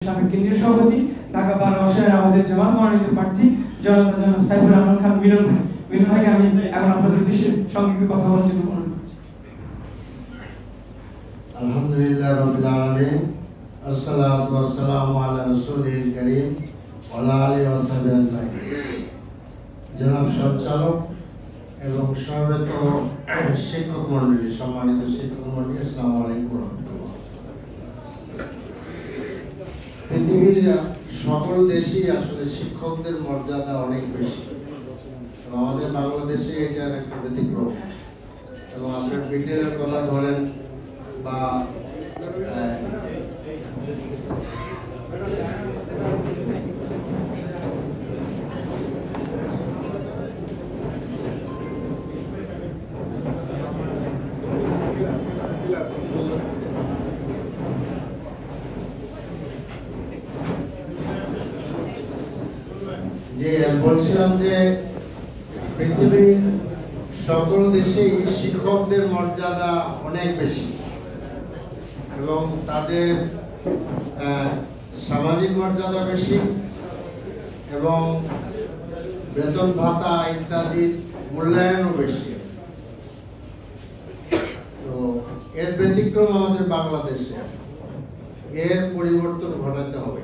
সাবেক কেন্দ্রীয় সভাপতি ঢাকা 12 আসনের আমাদের জামাত মনোনীত প্রার্থী জনাব সাইফুর রহমান খান মিলন ভাইকে আমি এখন আপনাদের উদ্দেশ্যে সংক্ষেপে কথা বলার জন্য অনুরোধ করছি। আলহামদুলিল্লাহ রাব্বিল আলামিন, আসসালাতু ওয়াসসালামু আলা রাসূলিল কারীম ওয়া আলা আলিহি ওয়া সাহবিহি আজমাইন। জনাব সঞ্চালক এবং সমবেত শিক্ষক মণ্ডলী, সম্মানিত শিক্ষক মণ্ডলী, আসসালামু আলাইকুম ওয়া রাহমাতুল্লাহ। পৃথিবীর সকল দেশেই আসলে শিক্ষকদের মর্যাদা অনেক বেশি, আমাদের বাংলাদেশে এটার একটা ব্যতিক্রম। এবং আপনার ব্রিটেনের কথা ধরেন বা বলছিলাম যে পৃথিবীর সকল দেশেই শিক্ষকদের মর্যাদা অনেক বেশি এবং তাদের সামাজিক মর্যাদা বেশি এবং বেতন ভাতা ইত্যাদির মূল্যায়নও বেশি। তো এর ব্যতিক্রম আমাদের বাংলাদেশে, এর পরিবর্তন ঘটাতে হবে।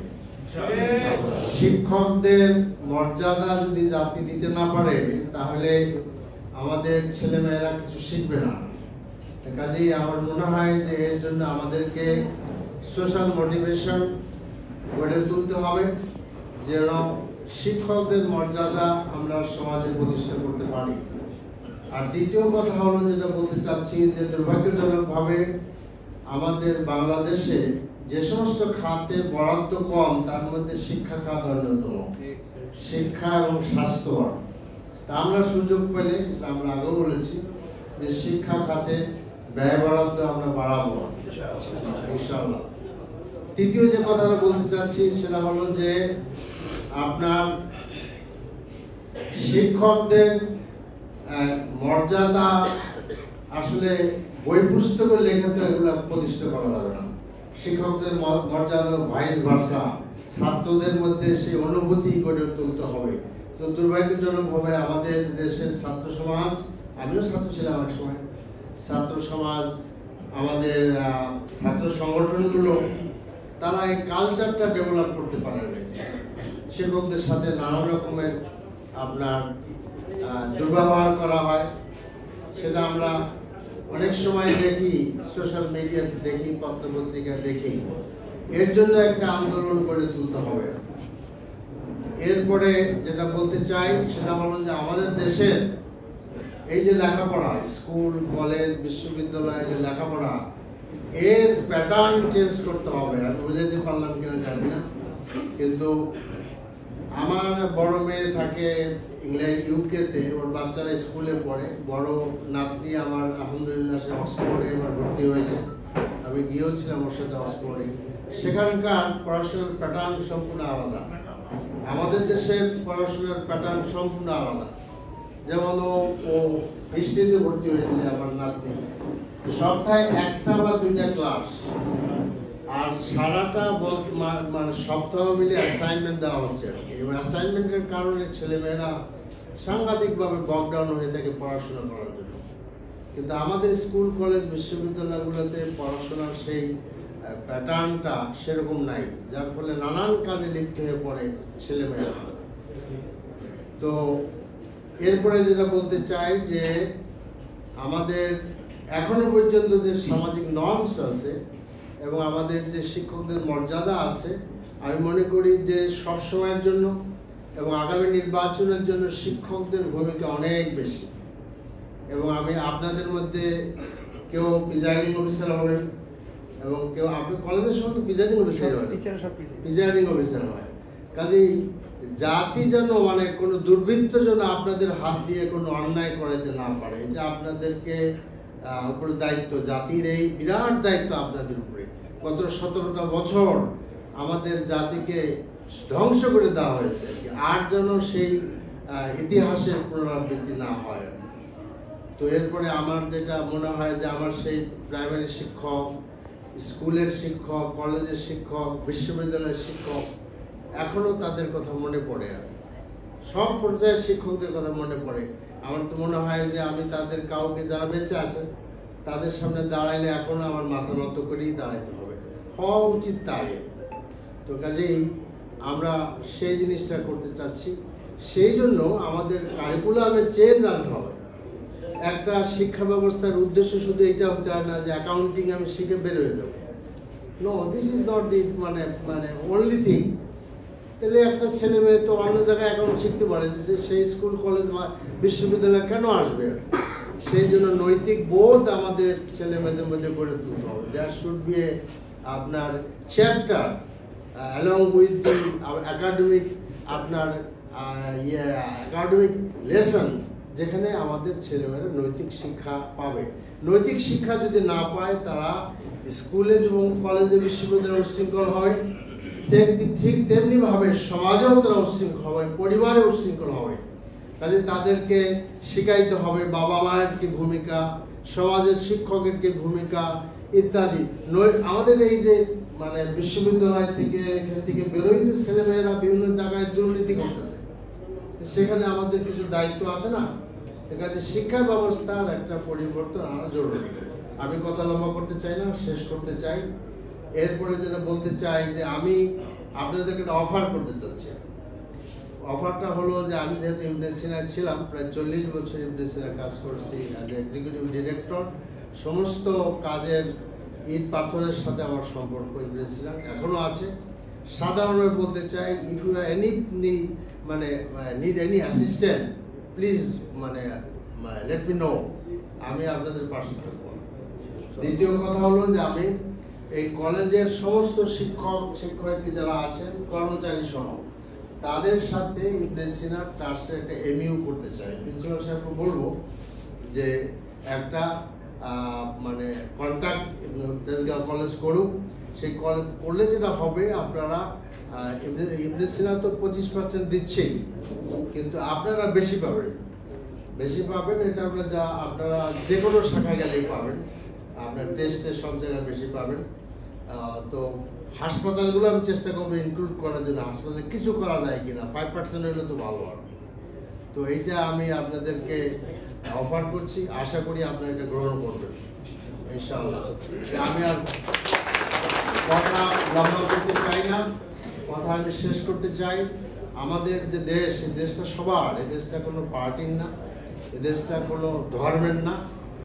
শিক্ষকদের মর্যাদা যদি জাতি দিতে না পারে তাহলে আমাদের ছেলেমেয়েরা কিছু শিখবে না। কাজেই আমার মনে হয় যে এর জন্য আমাদেরকে সোশ্যাল মোটিভেশন গড়ে তুলতে হবে যেন শিক্ষকদের মর্যাদা আমরা সমাজে প্রতিষ্ঠা করতে পারি। আর দ্বিতীয় কথা হলো, যেটা বলতে চাচ্ছি, যে দুর্ভাগ্যজনকভাবে আমাদের বাংলাদেশে যে সমস্ত খাতে বরাদ্দ কম তার মধ্যে শিক্ষা খাত অন্যতম। শিক্ষা এবং স্বাস্থ্য, আমরা সুযোগ পেলে, আমরা আগেও বলেছি যে শিক্ষা খাতে ব্যয় বরাদ্দ আমরা বাড়াবো ইনশাআল্লাহ। তৃতীয় যে কথাটা বলতে চাচ্ছি সেটা হলো যে আপনার শিক্ষকদের মর্যাদা আসলে বই পুস্তকে লেখা তো এগুলো প্রতিষ্ঠা করা যাবে না। শিক্ষকদের মর্যাদা ভাইস ভার্সা, ছাত্রদের মধ্যে সেই অনুভূতি গড়ে তুলতে হবে। তো দুর্ভাগ্যজনকভাবে আমাদের দেশের ছাত্র সমাজ, আমিও ছাত্র ছিলাম এক সময়, ছাত্র সমাজ, আমাদের ছাত্র সংগঠনগুলো, তারা এই কালচারটা ডেভেলপ করতে পারেনি। শিক্ষকদের সাথে নানা রকমের আপনার দুর্ব্যবহার করা হয়, সেটা আমরা অনেক সময় দেখি, সোশ্যাল মিডিয়াতে দেখি, পত্রপত্রিকায় দেখি। এর জন্য একটা আন্দোলন করে তুলতে হবে। এরপরে যেটা বলতে চাই সেটা হলো যে আমাদের দেশের এই যে লেখাপড়া, স্কুল, কলেজ, বিশ্ববিদ্যালয়ে যে লেখাপড়া, এর প্যাটার্ন চেঞ্জ করতে হবে। আমি বুঝাইতে পারলাম কিনা জানি না, কিন্তু আমার বড় মেয়ে থাকে ইংল্যান্ড, ইউকেতে, ওর বাচ্চারা স্কুলে পড়ে। বড় নাতনি আমার আলহামদুলিল্লাহ সে অক্সফোর্ডে এবার ভর্তি হয়েছে, আমি গিয়েও ছিলাম ওর সাথে অক্সফোর্ডে। সেখানকার পড়াশোনার প্যাটার্ন সম্পূর্ণ আলাদা, আমাদের দেশের পড়াশোনার প্যাটার্ন সম্পূর্ণ আলাদা। যেমন ও হিস্ট্রিতে ভর্তি হয়েছে আমার নাতনি, সপ্তাহে একটা বা দুইটা ক্লাস, আর সারাটা মানে সপ্তাহ মিলে অ্যাসাইনমেন্ট দেওয়া হচ্ছে। এই অ্যাসাইনমেন্টের কারণে ছেলেমেয়েরা সাংঘাতিকভাবে বকডাউন হয়ে থাকে পড়াশোনা করার জন্য। কিন্তু আমাদের স্কুল, কলেজ, বিশ্ববিদ্যালয়গুলোতে পড়াশোনার সেই প্যাটার্নটা সেরকম নাই, যার ফলে নানান কাজে লিপ্ত হয়ে পড়ে ছেলেমেয়েরা। তো এরপরে যেটা বলতে চাই যে আমাদের এখনো পর্যন্ত যে সামাজিক নর্মস আছে এবং আমাদের যে শিক্ষকদের মর্যাদা আছে, আমি মনে করি যে সব সময়ের জন্য এবং আগামী নির্বাচনের জন্য শিক্ষকদের ভূমিকা অনেক বেশি। এবং আমি আপনাদের মধ্যে কেউ প্রিজাইডিং অফিসার হবেন এবং কেউ, আপনি কলেজের সময় তো প্রিজাইডিং অফিসার হয়, প্রিজাইডিং অফিসার হয়। কাজেই জাতি যেন মানে কোনো দুর্বৃত্ত যেন আপনাদের হাত দিয়ে কোনো অন্যায় করাতে না পারে, যে আপনাদেরকে উপরে দায়িত্ব, জাতির এই বিরাট দায়িত্ব আপনাদের উপরে। গত 17টা বছর আমাদের জাতিকে ধ্বংস করে দেওয়া হয়েছে, আর যেন সেই ইতিহাসের পুনরাবৃত্তি না হয়। তো এরপরে আমার যেটা মনে হয় যে আমার সেই প্রাইমারি শিক্ষক স্কুলের শিক্ষক, কলেজের শিক্ষক, বিশ্ববিদ্যালয়ের শিক্ষক, এখনো তাদের কথা মনে পড়ে। সব পর্যায়ের শিক্ষকদের কথা মনে পড়ে। আমার তো মনে হয় যে আমি তাদের কাউকে যারা বেঁচে আছে তাদের সামনে দাঁড়াইলে এখনো আমার মাথা নত করেই দাঁড়াইতে হবে, হওয়া উচিত তাই। তো কাজেই আমরা সেই জিনিসটা করতে চাচ্ছি। সেই জন্য আমাদের কারিকুলামে চেঞ্জ আনতে হবে। একটা শিক্ষা ব্যবস্থার উদ্দেশ্য শুধু এটা হতে হয় না যে অ্যাকাউন্টিং আমি শিখে বের হয়ে যাবো। No, this is not the মানে অনলি থিং। তাহলে একটা ছেলে মেয়ে তো অন্য জায়গায় অ্যাকাউন্ট শিখতে পারে, সেই স্কুল কলেজ বা বিশ্ববিদ্যালয় কেন আসবে? সেই জন্য নৈতিক বোধ আমাদের ছেলে মেয়েদের মধ্যে গড়ে তুলতে হবে। দেয়ার শুড বি আপনার chapter along with the academic আপনার একাডেমিক লেসন, যেখানে আমাদের ছেলেমেয়েরা নৈতিক শিক্ষা পাবে। নৈতিক শিক্ষা যদি না পায় তারা স্কুলে এবং কলেজে বিশ্ববিদ্যালয়ে উচ্ছৃঙ্খল হবে, ঠিক তেমনি ভাবে সমাজেও তারা উচ্ছৃঙ্খল হবে, পরিবারে উচ্ছৃঙ্খল হবে। কাজে তাদেরকে শিখাইতে হবে বাবা মায়ের কি ভূমিকা, সমাজের শিক্ষকের কি ভূমিকা ইত্যাদি। আমাদের এই যে মানে বিশ্ববিদ্যালয় থেকে এখান থেকে বেরোইতে ছেলেমেয়েরা বিভিন্ন জায়গায় দুর্নীতি করতেছে, সেখানে আমাদের কিছু দায়িত্ব আছে না? কাজে শিক্ষা ব্যবস্থার একটা পরিবর্তন আনা জরুরি। আমি কথা লম্বা করতে চাই না, শেষ করতে চাই। এরপরে যেটা বলতে চাই যে আমি আপনাদেরকে একটা অফার করতে চাচ্ছি। অফারটা হলো যে আমি যেহেতু ইবনে সিনায় ছিলাম, প্রায় 40 বছর ইবনে সিনায় কাজ করছি অ্যাজ এক্সিকিউটিভ ডিরেক্টর। সমস্ত কাজের ইট পাথরের সাথে আমার সম্পর্ক ইবনে সিনা এখনো আছে। সাধারণভাবে বলতে চাই, if you are need any assistant, please let me know, আমি আপনাদের পাশে থাকবো। দ্বিতীয় কথা হলো যে আমি এই কলেজের সমস্ত শিক্ষক শিক্ষয়িত্রী যারা আছেন, কর্মচারী সহ, তাদের সাথে ইবনে সিনা ট্রাস্টের একটা এমইউ করতে চাই। প্রিন্সিপাল সাহেবকে বলবো যে একটা কন্ট্যাক্ট তেজগাঁও কলেজ করুক। সেই কলেজ করলে যেটা হবে, আপনারা ইবনে সিনা তো 25% দিচ্ছেই, কিন্তু আপনারা বেশি পাবেন। এটা আপনারা যে কোনো শাখায় গেলেই পাবেন, আপনার টেস্টে সব জায়গায় বেশি পাবেন। তো হাসপাতালগুলো আমি চেষ্টা করবো ইনক্লুড করার জন্য, হাসপাতালে কিছু করা যায় কিনা, 5% হলে তো ভালো আর। তো এইটা আমি আপনাদেরকে অফার করছি, আশা করি আপনারা এটা গ্রহণ করবেন ইনশাআল্লাহ। আমি আর কথা লম্বা করতে চাই না, কথা আমি শেষ করতে চাই। আমাদের যে দেশ, এই দেশটা সবার, এই দেশটা কোনো পার্টির না, এই দেশটা কোনো ধর্মের না,